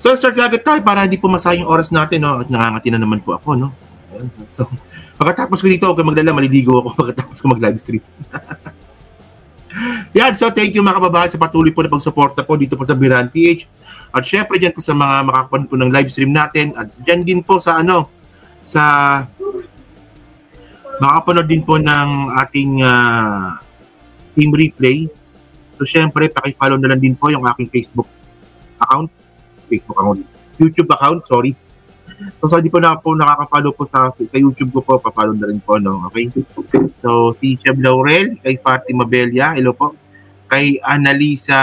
So, start agad tayo para hindi po masayang yung oras natin, no? At nangangati na naman po ako, no? So, pagkatapos ko dito, okay, maglala, maliligo ako pagkatapos ko mag-live stream. Yan, so thank you mga kababayan sa patuloy po na pagsuporta po dito po sa Biran PH. At syempre dyan po sa mga makakapanood po ng live stream natin. At dyan din po sa sa makakapanood din po ng ating team replay. So syempre, paki-follow na lang din po yung aking YouTube account, sorry. So hindi po na po nakaka-follow po sa YouTube ko po, pa-follow na rin po, no? Okay? So si Chef Laurel, kay Fatima Belia, hello po. Kay Annalisa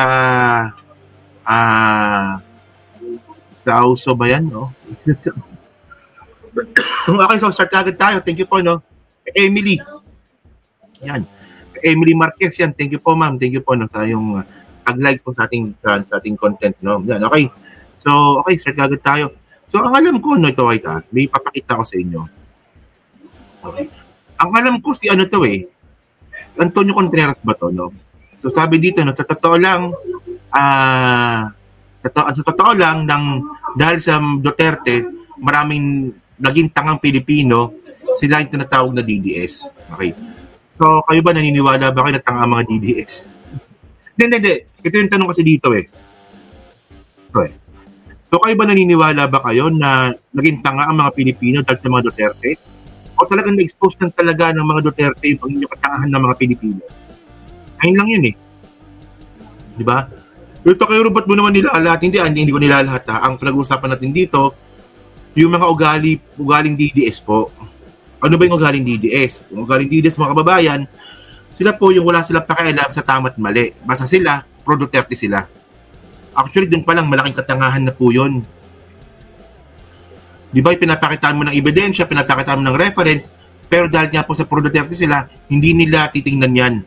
sa Auso ba yan, no? Okay, so start agad tayo. Thank you po, no? Kay Emily. Yan. Kay Emily Marquez, yan. Thank you po, ma'am. Thank you po, no, sa yung pag-like po sa ating content, no? Yan, okay. So, okay, start agad tayo. So, ang alam ko, no, ito, may papakita ko sa inyo. Okay. Ang alam ko, si to Antonio Contreras ba to, no? So, sabi dito, no, sa totoo lang, dahil sa Duterte, maraming naging tangang Pilipino, sila yung tinatawag na DDS. Okay. So, kayo ba naniniwala ba kayo na tanga mga DDS? Hindi. Ito yung tanong kasi dito Okay. So, kayo ba naniniwala ba kayo na naging tanga ang mga Pilipino dahil sa mga Duterte? O talagang na-expose ng talaga ng mga Duterte yung pag-inyong katangahan ng mga Pilipino? Ayun lang yun Di ba? Ito kayo, ba't mo naman nilalahat? Hindi ko nilalahat Ang pinag-uusapan natin dito, yung mga ugaling DDS po. Ano ba yung ugaling DDS? Yung ugaling DDS, mga kababayan, sila po yung wala silang pakialam sa tama't mali. Basta sila, pro-Duterte sila. Actually, dun pa lang, malaking katangahan na po yun. Di ba, pinapakitaan mo ng ebidensya, pinapakitaan mo ng reference, pero dahil nga po sa pro-Duterte sila, hindi nila titingnan yan.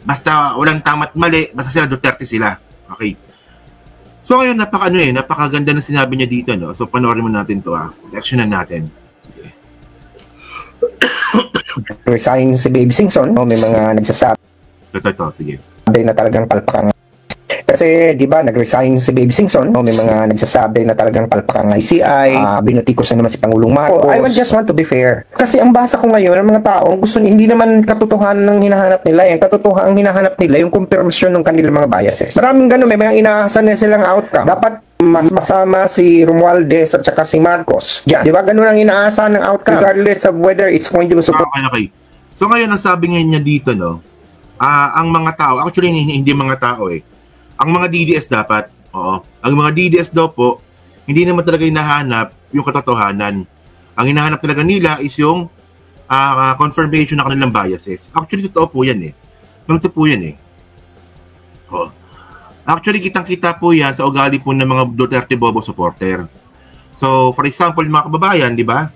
Basta walang tama't mali, basta sila Duterte sila. Okay. So ngayon, napakaganda na sinabi niya dito, no? So panoorin mo natin to, reactionan natin. Okay. Resign si Baby Singson, may mga nagsasabi. Ito, sige. Sabi na talagang palpak ang kasi, di ba, nag-resign si Baby Singson, may mga nagsasabi na talagang palpak ang ICI, binutikos na naman si Pangulong Marcos. I would just want to be fair. Kasi ang basa ko ngayon, ang mga tao, hindi naman katotohanan ng hinahanap nila. Yung katotohanan ang hinahanap nila, yung confirmation ng kanilang mga biases. Maraming ganun, may mga inaasahan na silang outcome. Dapat mas masama si Romualdez at saka si Marcos. Di ba, ganun ang inaasahan ng outcome, regardless of whether it's going to support. Okay. So ngayon, nasabi ngayon niya dito, no, ang mga tao, actually hindi mga tao ang mga DDS dapat, ang mga DDS daw po, hindi naman talaga hinahanap yung katotohanan. Ang hinahanap talaga nila is yung confirmation ng kanilang biases. Actually, totoo po yan Ito po yan Actually, kitang-kita po yan sa ugali po ng mga Duterte Bobo supporter. So, for example, mga kababayan, di ba?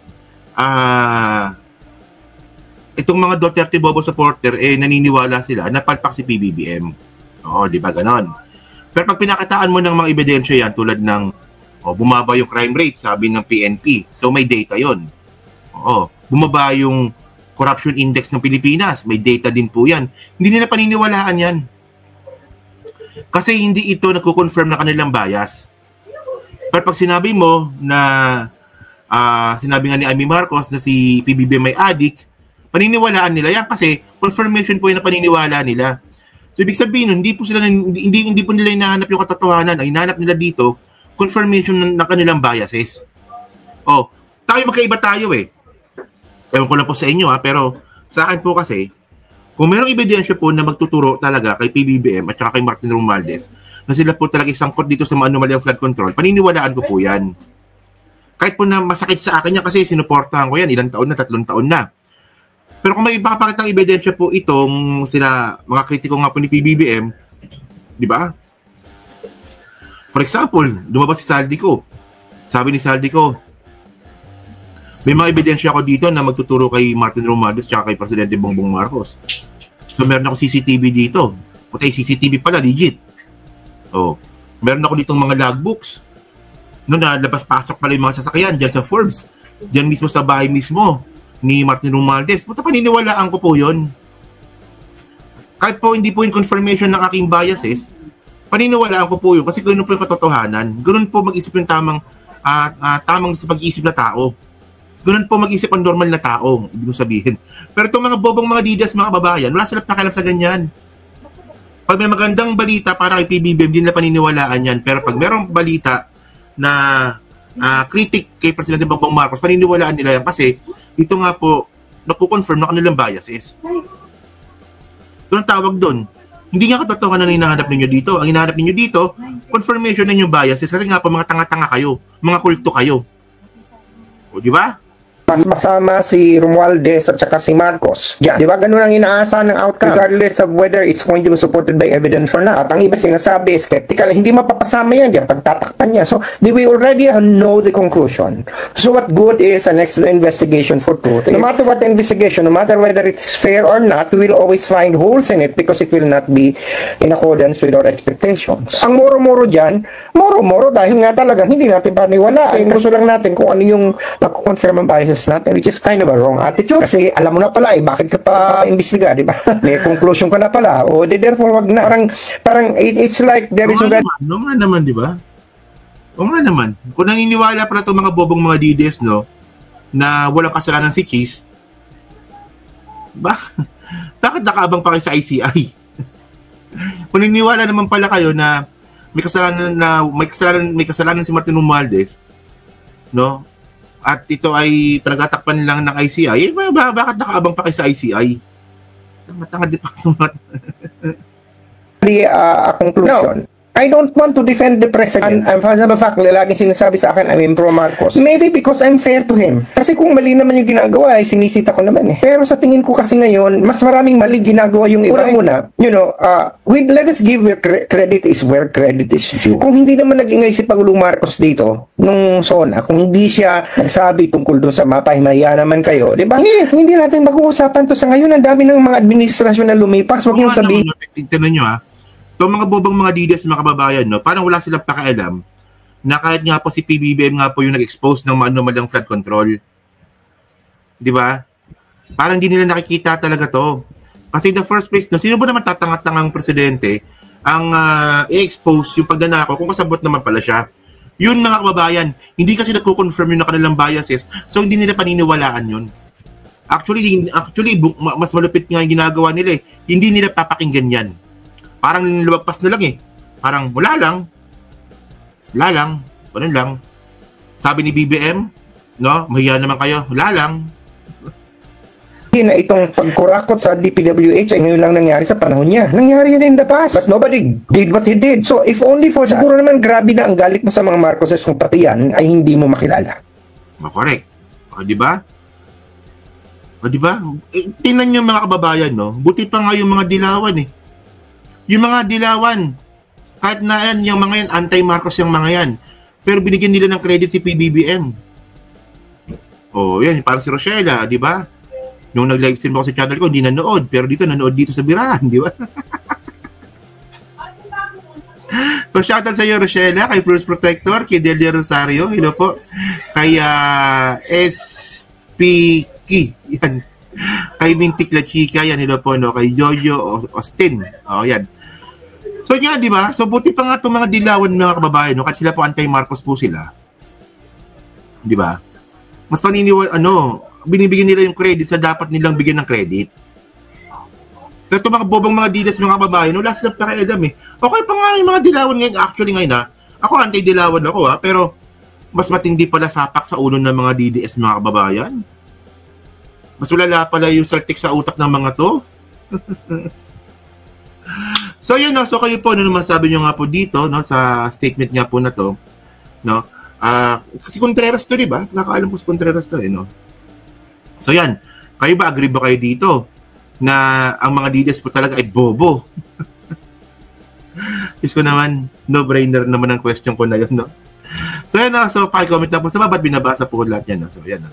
Itong mga Duterte Bobo supporter, naniniwala sila na palpak si PBBM. Di ba ganon? Pero pag pinakataan mo ng mga ebidensya yan, tulad ng bumaba yung crime rate, sabi ng PNP. So may data yon. Bumaba yung corruption index ng Pilipinas. May data din po yan. Hindi nila paniniwalaan yan. Kasi hindi ito nagko-confirm na kanilang bias. Pero pag sinabi mo na sinabi nga ni Amy Marcos na si PBBM may addict, paniniwalaan nila yan kasi confirmation po yung paniniwala nila. So, ibig sabihin, hindi po nila hinahanap yung katotohanan. Ang hinahanap nila dito, confirmation ng kanilang biases. Magkaiba tayo Ewan ko lang po sa inyo pero sa akin po kasi, kung mayroong ebidensya po na magtuturo talaga kay PBBM at saka kay Martin Romualdez, na sila po talaga isangkot dito sa anomaly of flood control, paniniwalaan ko po yan. Kahit po na masakit sa akin yan kasi sinuportahan ko yan, 3 taon na. Pero kung may ipapakitang ebidensya po itong mga kritiko nga po ni PBBM, di ba? For example, lumabas si Saldico. Sabi ni Saldico, may mga ebidensya ako dito na magtuturo kay Martin Romualdez at kay Presidente Bongbong Marcos. So meron ako CCTV dito. Pati CCTV pala, legit. Meron ako ditong mga logbooks. Na labas-pasok pala yung mga sasakyan dyan sa Forbes. Dyan mismo sa bahay mismo ni Martin Romualdez. Paniniwalaan ko po yun. Kahit po hindi po yung confirmation ng aking biases, Paniniwalaan ko po yun kasi ganoon po yung katotohanan. Ganoon po mag-isip yung tamang sa pag-iisip na tao. Ganoon po mag-isip ang normal na tao, ibig sabihin. Pero itong mga bobong mga DDS, mga kababayan, wala silang pakialam sa ganyan. Pag may magandang balita para kay PBBM, hindi nila paniniwalaan yan. Pero pag merong balita na critic kay Presidente Bongbong Marcos, paniniwalaan nila yan kasi ito nga po, nakukonfirm na kanilang biases. Doon ang tawag doon. Hindi nga katotohanan na hinahanap ninyo dito. Ang hinahanap ninyo dito, confirmation ng yung biases. Kasi nga po, mga tanga-tanga kayo. Mga kulto kayo. O, di ba? Mas masama si Romualdez at saka si Marcos. Yeah. Di ba ganun ang inaasahan ng outcome? Regardless of whether it's going to be supported by evidence or not. At ang iba sinasabi, skeptical, hindi mapapasama yan. Di pagtatakpan niya. So, we already know the conclusion. So, what good is an extra investigation for truth? No matter what the investigation, no matter whether it's fair or not, we will always find holes in it because it will not be in accordance with our expectations. Ang moro-moro dyan, moro-moro dahil nga talagang hindi natin paniwalaan. Gusto lang natin kung ano yung nakukonfirm ang biases natin, which is kind of a wrong attitude. Kasi alam mo na pala bakit ka pa imbestiga, di ba? May conclusion ka na pala. O therefore, wag na, parang it's like there is no nga naman, di ba? O nga naman. Kung naniniwala pala itong mga bobong mga DDS, no, na walang kasalanan si Cheese, bakit nakaabang pa kayo sa ICI? Kung naniniwala naman pala kayo na may kasalanan si Martin Romualdez, no? At ito ay pinagtatakpan lang ng ICI, bakit nakaabang pa kayo sa ICI? Tanga-tanga di pa ito. Conclusion. No. I don't want to defend the president. And for the fact, laging sinasabi sa akin, I'm pro Marcos. Maybe because I'm fair to him. Kasi kung mali naman yung ginagawa, sinisita ko naman eh. Pero sa tingin ko kasi ngayon, mas maraming mali ginagawa yung iba. Una, let us give where credit is where credit is due. Kung hindi naman nag-ingay si Pangulong Marcos dito, nung SONA, kung hindi siya nagsabi tungkol doon sa mapahimaya naman kayo, di ba? Hindi natin mag-uusapan to sa ngayon. Ang dami ng mga administrasyon na lumipas. Huwag nyo sabihin. Tignan nyo itong mga bobang mga DDS, mga kababayan, no, parang wala silang pakialam na kahit nga po si PBBM nga po yung nag-expose ng manumalang flood control. Di ba? Parang hindi nila nakikita talaga to. Kasi in the first place, no, sino ba naman tatangat-tangang presidente ang i-expose yung pagdanako kung kasabot naman pala siya? Yun mga kababayan, hindi kasi nagko-confirm yung kanilang biases, so hindi nila paniniwalaan yun. Actually, mas malupit nga yung ginagawa nila eh. Hindi nila papakinggan yan. Parang nilabagpas na lang eh. Parang wala lang. Ganun lang. Sabi ni BBM, no, mahiya naman kayo. Wala lang. Na itong pagkurakot sa DPWH ay ngayon lang nangyari sa panahon niya. Nangyari yan in the past. But nobody did what he did. So if only for siguro naman grabe na ang galit mo sa mga Marcoses kung pati yan ay hindi mo makilala. Correct. O, di ba? Tingnan niyo mga kababayan, no? Buti pa nga yung mga dilawan eh. Yung mga dilawan, kahit na yan, yung mga yan, anti-Marcos yung mga yan. Pero binigyan nila ng credit si PBBM. Oh, yan, parang si Rochela, di ba? Nung nag-live stream ako sa channel ko, hindi nanood. Pero dito, nanood dito sa Birahan, di ba? So, shoutout sa iyo, Rochela, kay Bruce Protector, kay Delia Rosario, hello po. Kay SPK, yan. Kay Mintik La Chica, yan, hello po, no? Kay Jojo Austin, yan. So yan, di ba? So buti pa nga itong mga dilawan mga kababayan, no? Kasi sila po anti-Marcos po sila. Di ba? Mas binibigyan nila yung credit sa dapat nilang bigyan ng credit. Pero itong mga bobang mga DDS mga kababayan, wala silang pakialam eh. Okay pa nga yung mga dilawan ngayon, actually ngayon ako anti-dilawan ako pero mas matindi pala sapak sa ulo ng mga DDS mga kababayan. Mas wala pala yung saltik sa utak ng mga to. So yun, no? So kayo po, ano naman sabi nyo nga po dito, no, sa statement nga po na to, no? Kasi Contreras to, di ba? Nakakaalam ko si Contreras to, no? So yan, kayo ba, agree ba kayo dito na ang mga DDS po talaga ay bobo? Is ko naman, no-brainer naman ang question ko na yun, no? So yan, no? So pakicomment lang po sa baba at binabasa po lahat yan, no? So yan, no?